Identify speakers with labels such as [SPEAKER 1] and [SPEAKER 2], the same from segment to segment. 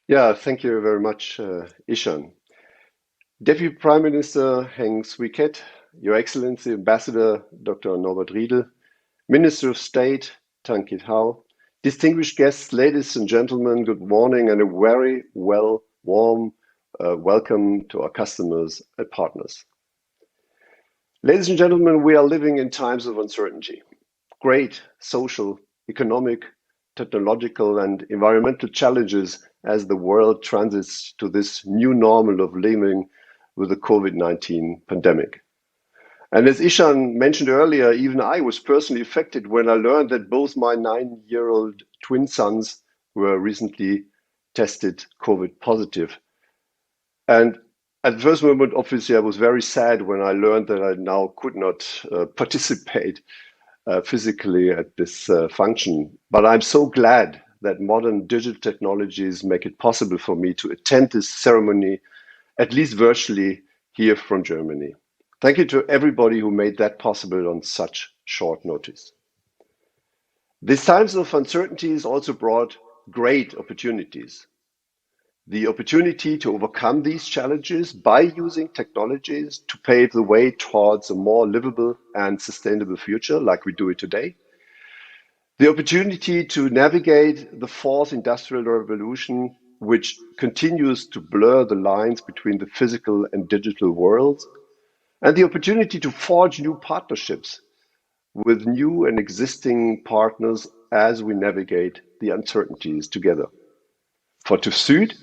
[SPEAKER 1] Yeah, thank you very much, Ishan. Deputy Prime Minister Heng Swee-keat, Your Excellency Ambassador Dr. Norbert Riedel, Minister of State Tan Kit-hao, distinguished guests, ladies and gentlemen, good morning and a very warm welcome to our customers and partners. Ladies and gentlemen, we are living in times of uncertainty. Great social, economic, technological, and environmental challenges as the world transits to this new normal of living with the COVID-19 pandemic. And as Ishan mentioned earlier, even I was personally affected when I learned that both my 9-year-old twin sons were recently tested COVID positive. And at the first moment, obviously, I was very sad when I learned that I now could not participate physically at this function. But I'm so glad that modern digital technologies make it possible for me to attend this ceremony, at least virtually, here from Germany. Thank you to everybody who made that possible on such short notice. These times of uncertainties also brought great opportunities. The opportunity to overcome these challenges by using technologies to pave the way towards a more livable and sustainable future, like we do it today. The opportunity to navigate the fourth industrial revolution, which continues to blur the lines between the physical and digital worlds, and the opportunity to forge new partnerships with new and existing partners as we navigate the uncertainties together. For TÜV SÜD,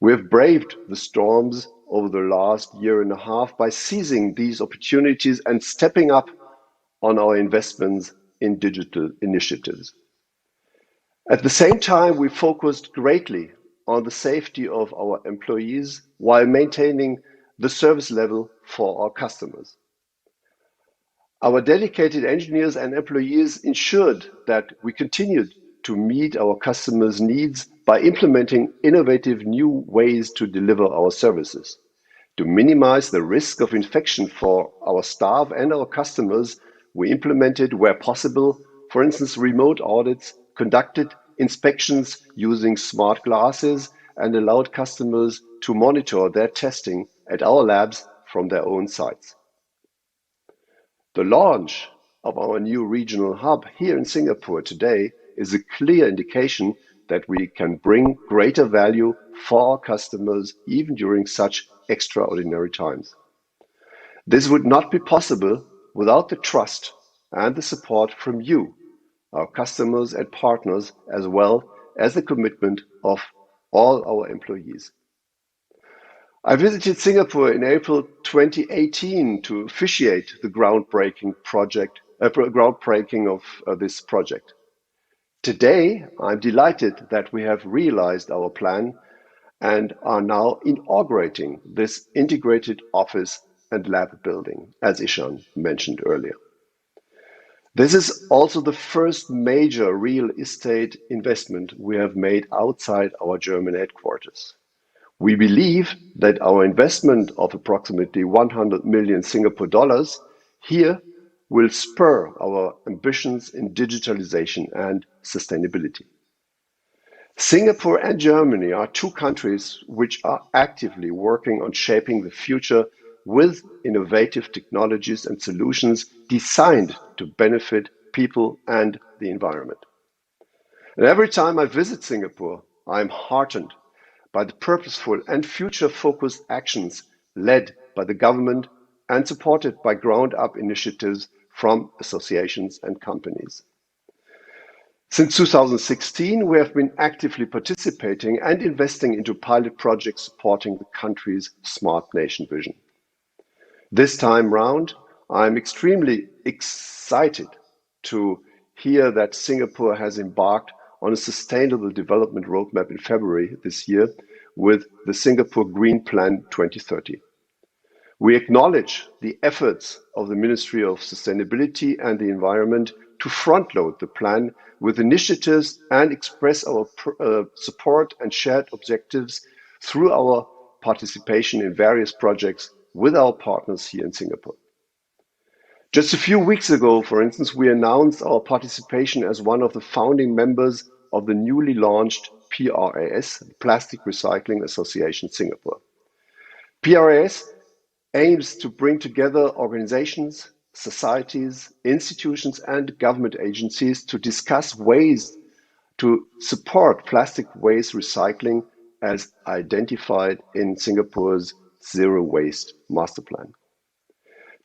[SPEAKER 1] we have braved the storms over the last year and a half by seizing these opportunities and stepping up on our investments in digital initiatives. At the same time, we focused greatly on the safety of our employees while maintaining the service level for our customers. Our dedicated engineers and employees ensured that we continued to meet our customers' needs by implementing innovative new ways to deliver our services. To minimize the risk of infection for our staff and our customers, we implemented, where possible, for instance, remote audits, conducted inspections using smart glasses, and allowed customers to monitor their testing at our labs from their own sites. The launch of our new regional hub here in Singapore today is a clear indication that we can bring greater value for our customers even during such extraordinary times. This would not be possible without the trust and the support from you, our customers and partners, as well as the commitment of all our employees. I visited Singapore in April 2018 to officiate the groundbreaking of this project. Today, I'm delighted that we have realized our plan and are now inaugurating this integrated office and lab building, as Ishan mentioned earlier. This is also the first major real estate investment we have made outside our German headquarters. We believe that our investment of approximately 100 million Singapore dollars here will spur our ambitions in digitalization and sustainability. Singapore and Germany are two countries which are actively working on shaping the future with innovative technologies and solutions designed to benefit people and the environment. And every time I visit Singapore, I am heartened by the purposeful and future-focused actions led by the government and supported by ground-up initiatives from associations and companies. Since 2016, we have been actively participating and investing into pilot projects supporting the country's smart nation vision. This time round, I'm extremely excited to hear that Singapore has embarked on a sustainable development roadmap in February this year with the Singapore Green Plan 2030. We acknowledge the efforts of the Ministry of Sustainability and the Environment to front-load the plan with initiatives and express our support and shared objectives through our participation in various projects with our partners here in Singapore. Just a few weeks ago, for instance, we announced our participation as one of the founding members of the newly launched PRAS, Plastic Recycling Association Singapore. PRAS aims to bring together organizations, societies, institutions, and government agencies to discuss ways to support plastic waste recycling as identified in Singapore's Zero Waste Master Plan.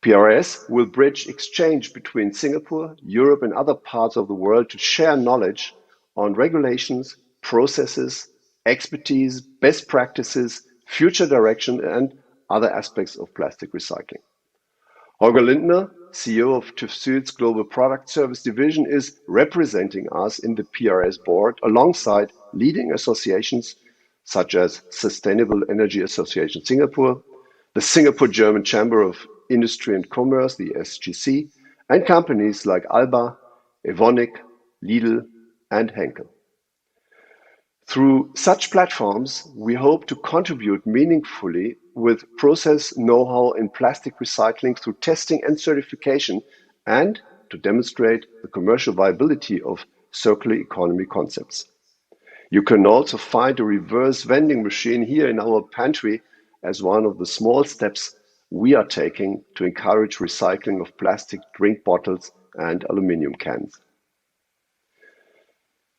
[SPEAKER 1] PRS will bridge exchange between Singapore, Europe, and other parts of the world to share knowledge on regulations, processes, expertise, best practices, future direction, and other aspects of plastic recycling. Holger Lindner, CEO of TÜV SÜD's Global Product Service Division, is representing us in the PRS board alongside leading associations such as Sustainable Energy Association Singapore, the Singapore German Chamber of Industry and Commerce, the SGC, and companies like Alba, Evonik, Lidl, and Henkel. Through such platforms, we hope to contribute meaningfully with process know-how in plastic recycling through testing and certification, and to demonstrate the commercial viability of circular economy concepts. You can also find a reverse vending machine here in our pantry as one of the small steps we are taking to encourage recycling of plastic drink bottles and aluminum cans.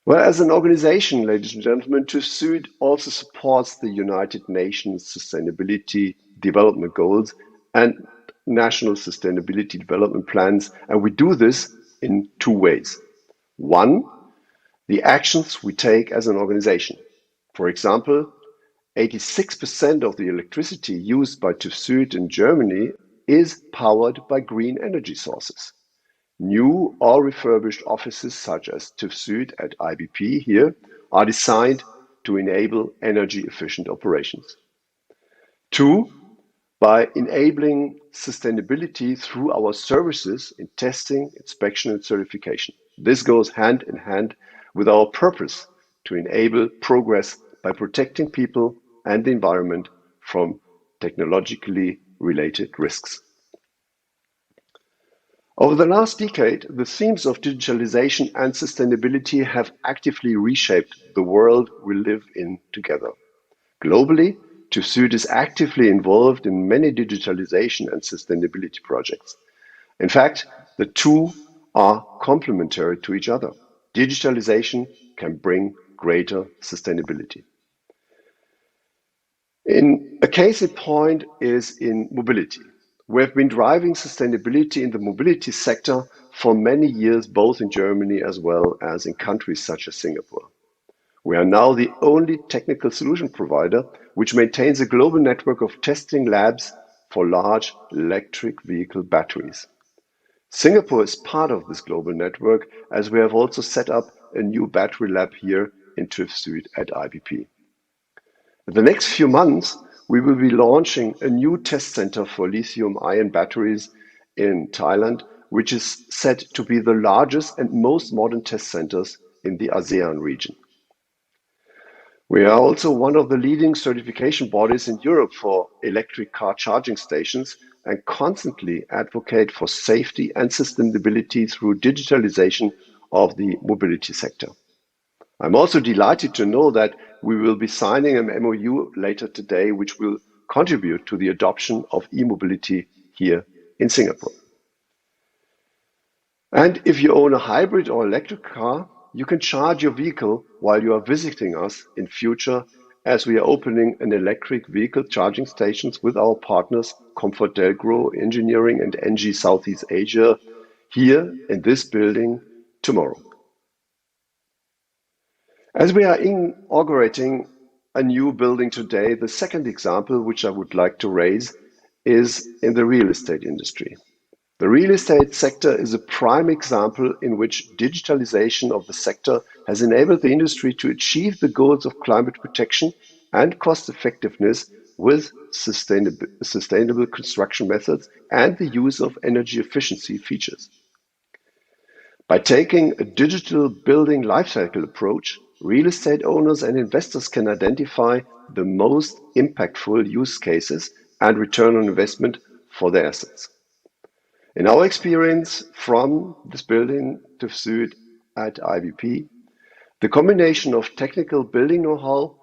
[SPEAKER 1] Well, as an organization, ladies and gentlemen, TÜV SÜD also supports the United Nations Sustainability Development Goals and national sustainability development plans, and we do this in two ways. One, the actions we take as an organization. For example, 86% of the electricity used by TÜV SÜD in Germany is powered by green energy sources. New or refurbished offices such as TÜV SÜD at IBP here are designed to enable energy efficient operations. Two, by enabling sustainability through our services in testing, inspection, and certification. This goes hand in hand with our purpose to enable progress by protecting people and the environment from technologically related risks. Over the last decade, the themes of digitalization and sustainability have actively reshaped the world we live in together. Globally, TÜV SÜD is actively involved in many digitalization and sustainability projects. In fact, the two are complementary to each other. Digitalization can bring greater sustainability. A case in point is in mobility. We have been driving sustainability in the mobility sector for many years, both in Germany as well as in countries such as Singapore. We are now the only technical solution provider which maintains a global network of testing labs for large electric vehicle batteries. Singapore is part of this global network, as we have also set up a new battery lab here in TÜV SÜD at IBP. In the next few months, we will be launching a new test center for lithium-ion batteries in Thailand, which is said to be the largest and most modern test centers in the ASEAN region. We are also one of the leading certification bodies in Europe for electric car charging stations and constantly advocate for safety and sustainability through digitalization of the mobility sector. I'm also delighted to know that we will be signing an MOU later today, which will contribute to the adoption of e-mobility here in Singapore. And if you own a hybrid or electric car, you can charge your vehicle while you are visiting us in future, as we are opening an electric vehicle charging stations with our partners ComfortDelGro Engineering and NG Southeast Asia here in this building tomorrow. As we are inaugurating a new building today, the second example which I would like to raise is in the real estate industry. The real estate sector is a prime example in which digitalization of the sector has enabled the industry to achieve the goals of climate protection and cost effectiveness with sustainable construction methods and the use of energy efficiency features. By taking a digital building lifecycle approach, real estate owners and investors can identify the most impactful use cases and return on investment for their assets. In our experience from this building, TÜV SÜD at IBP, The combination of technical building know-how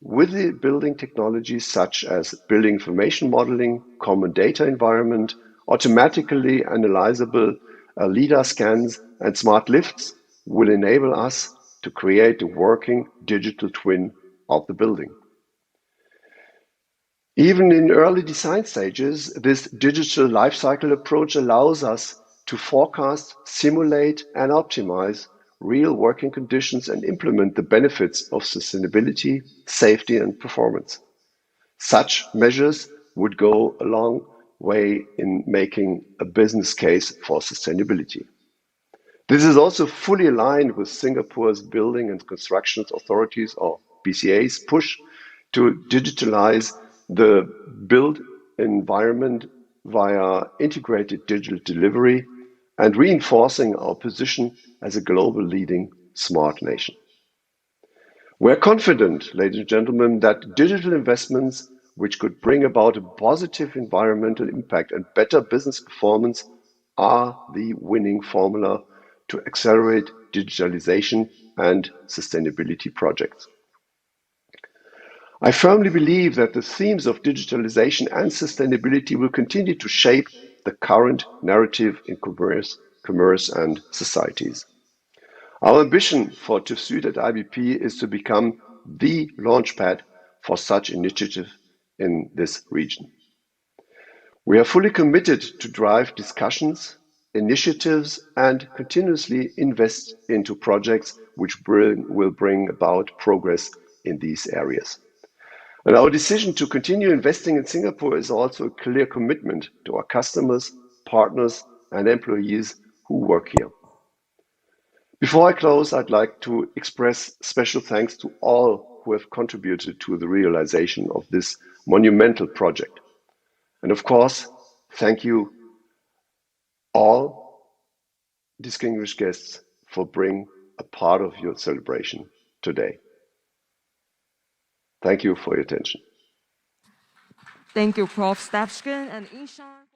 [SPEAKER 1] with the building technologies such as building information modeling, common data environment, automatically analyzable LiDAR scans, and smart lifts will enable us to create a working digital twin of the building. Even in early design stages, this digital lifecycle approach allows us to forecast, simulate, and optimize real working conditions and implement the benefits of sustainability, safety, and performance. Such measures would go a long way in making a business case for sustainability. This is also fully aligned with Singapore's Building and Construction Authorities, or BCA's, push to digitalize the built environment via integrated digital delivery and reinforcing our position as a global leading smart nation. We're confident, ladies and gentlemen, that digital investments which could bring about a positive environmental impact and better business performance are the winning formula to accelerate digitalization and sustainability projects. I firmly believe that the themes of digitalization and sustainability will continue to shape the current narrative in commerce and societies. Our ambition for TÜV SÜD at IBP is to become the launchpad for such initiatives in this region. We are fully committed to drive discussions, initiatives, and continuously invest into projects which will bring about progress in these areas. And our decision to continue investing in Singapore is also a clear commitment to our customers, partners, and employees who work here. Before I close, I'd like to express special thanks to all who have contributed to the realization of this monumental project. And of course, thank you all distinguished guests for being a part of your celebration today. Thank you for your attention.
[SPEAKER 2] Thank you, Prof. Stepken and Ishan.